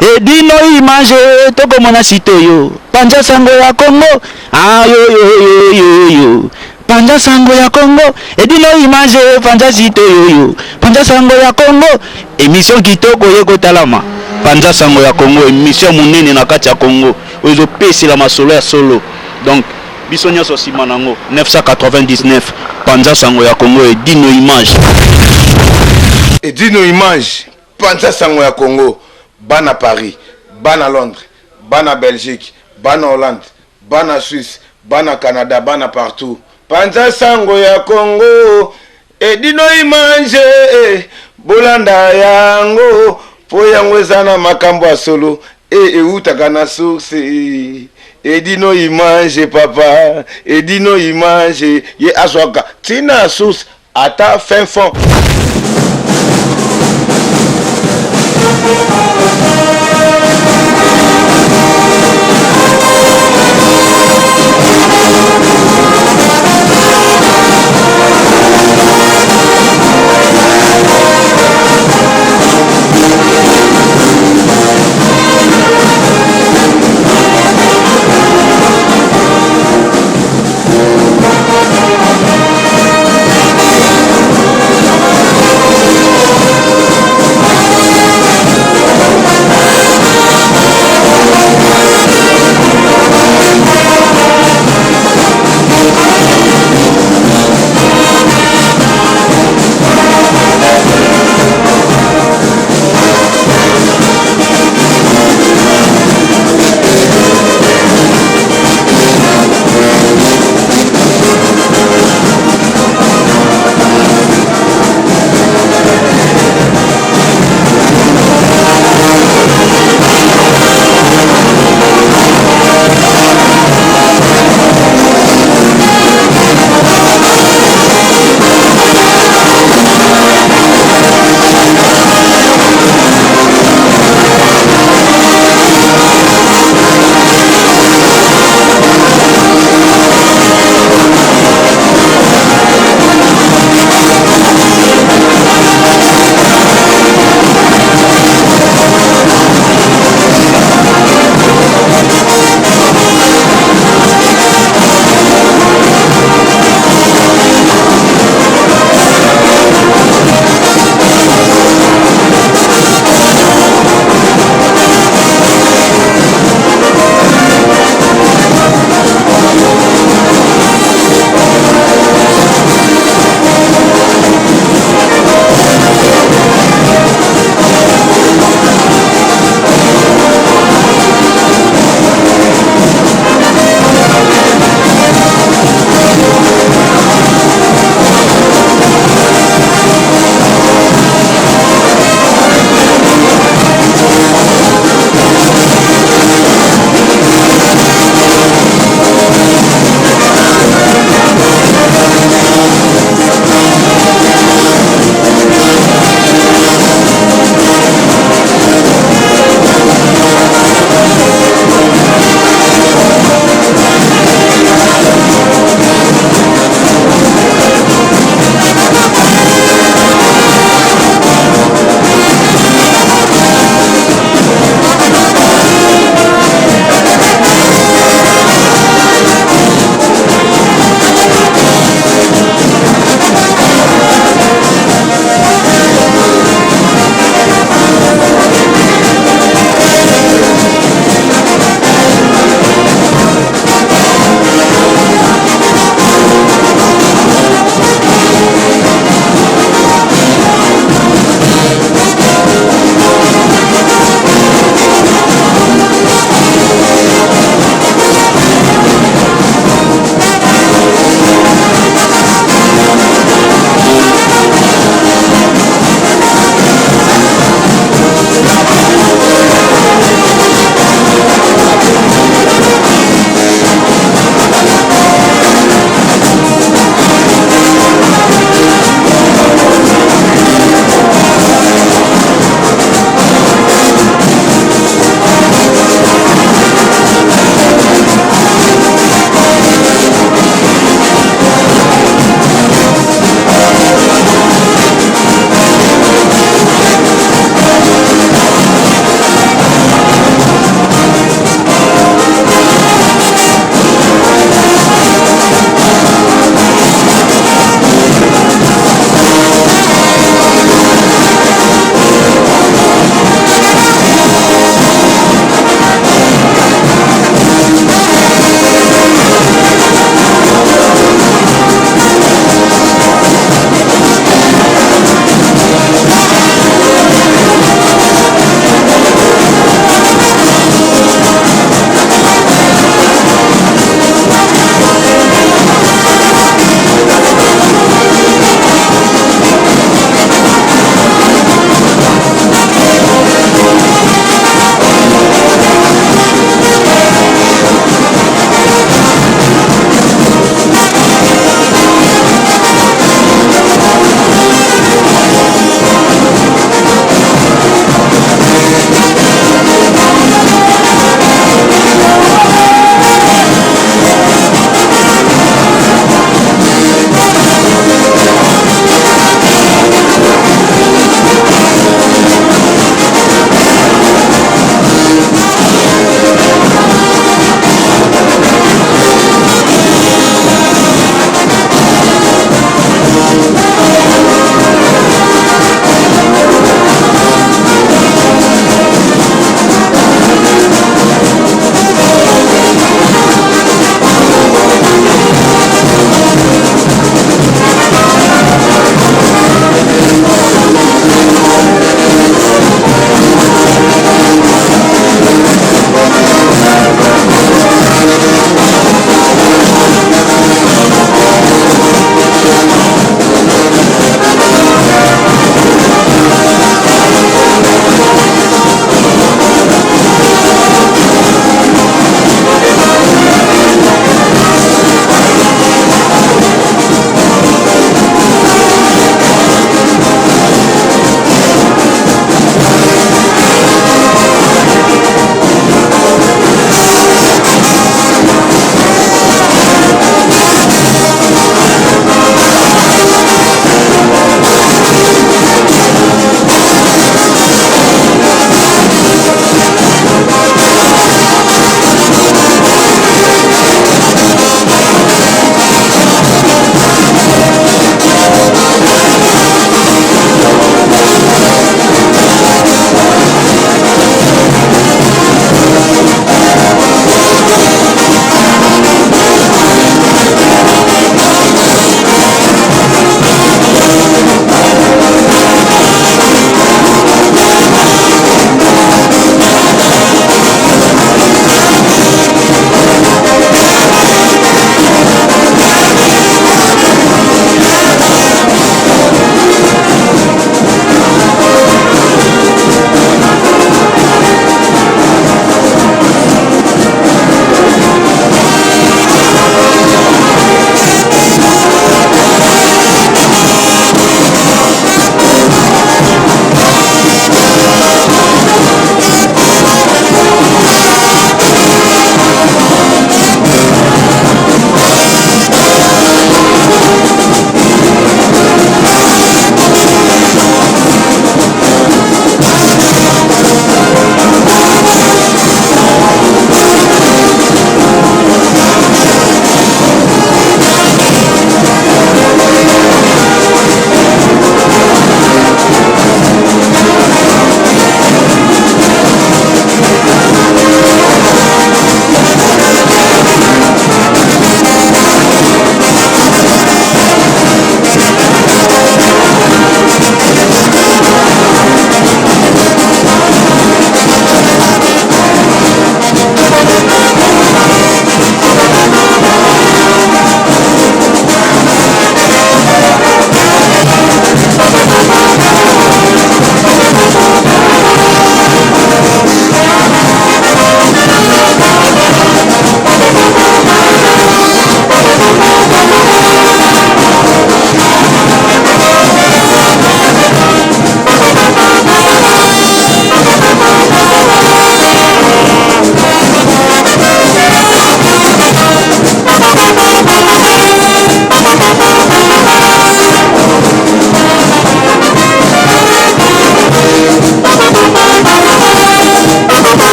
edino image tokomona sitoyo panja sango ya Congo ayo panja sango ya Congo edino image panja sitoyo panja sango ya Congo émission kitoko yeko talama panja sango ya Congo émission munene na kati ya Congo ozo pesi la masolo ya solo donc biso nyonso sima nango 999 panja sango ya Congo edino image panja sango ya Congo bana Paris bana Londres bana Belgique bana Hollande bana Suisse bana Canada bana partout panja sango ya Congo edino image bolanda yango po yango ezana makambo ya solo eutaka na source edino image papa edino image ye azwaka tina source ata fin fond.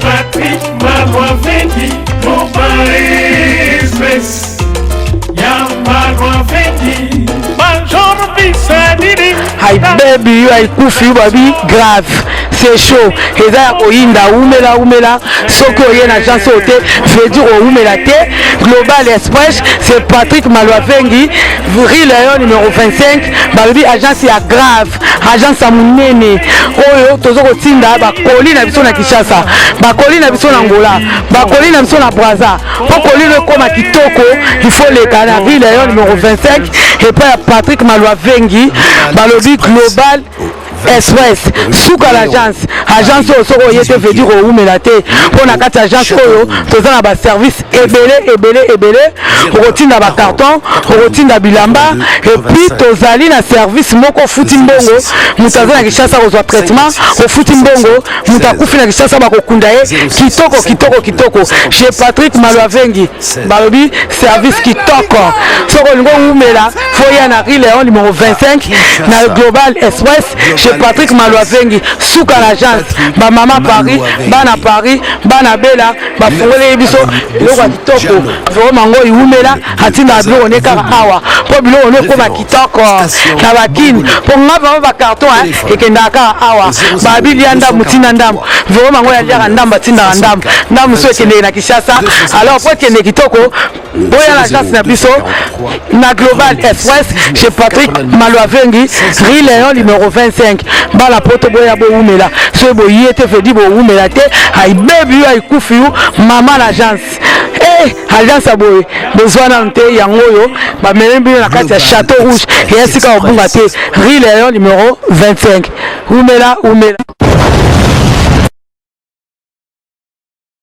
Patrick Malwavengi Global Express ya Malwavengi Maljono Bisadidi Hai baby you haikufi babi grave c'est chaud eza ya koyinda umela soki oye na agence ote veut dire oumela te. Global Express c'est Patrick Malwavengi Rue Lion numéro 25 babi agence ya grave agence ya munene oyo tozo kotinda bakoli na biso na Kinshasa bakoli na biso na Angola bakoli na biso na Brazza bakoli le koma kitoko il faut les canards Rue Lion numéro 25 et pas Patrick Malwavengi balobi Global Express suka l'agence oyo soko oyete veut dire oumela te mpona kati agence oyo toza na baservice ebele okotinda bacarton okotinda bilamba epuis tozali na service moko ofuti mbongo moto aza na Kinshasa kozwa traitement ofuti mbongo moto akufi na Kinshasa bakokunda ye kitoko chez Patrick Malwavengi balobi service kitoko soko olingo oumela foya na Rue Lion numéro 25 na Global Express chez Patrick Malwavengi suka l'agence ba mama Paris bana bela ba fongole biso eloko ya kitoko vraiment ngo iumela atinda bilo ne kaka awa po bilo ne ko ba kitoko na bakini po ngaba ba carton ekenda kaka awa ba bilianda mutina ndam vraiment ngo ya lia ndamba tinda ndam so ekende na Kinshasa alors po ekende kitoko boya l'agence na biso na Global Express chez Patrick Malwavengi Rue Lion numéro 25 bala poto boya bo umela so bo yete fedi bo umela te hay baby ay kufi mama l'agence agence aboye besoin nante yango yo ba melembi na kati ya Château Rouge et esika obunga te Rue Lion numéro 25 umela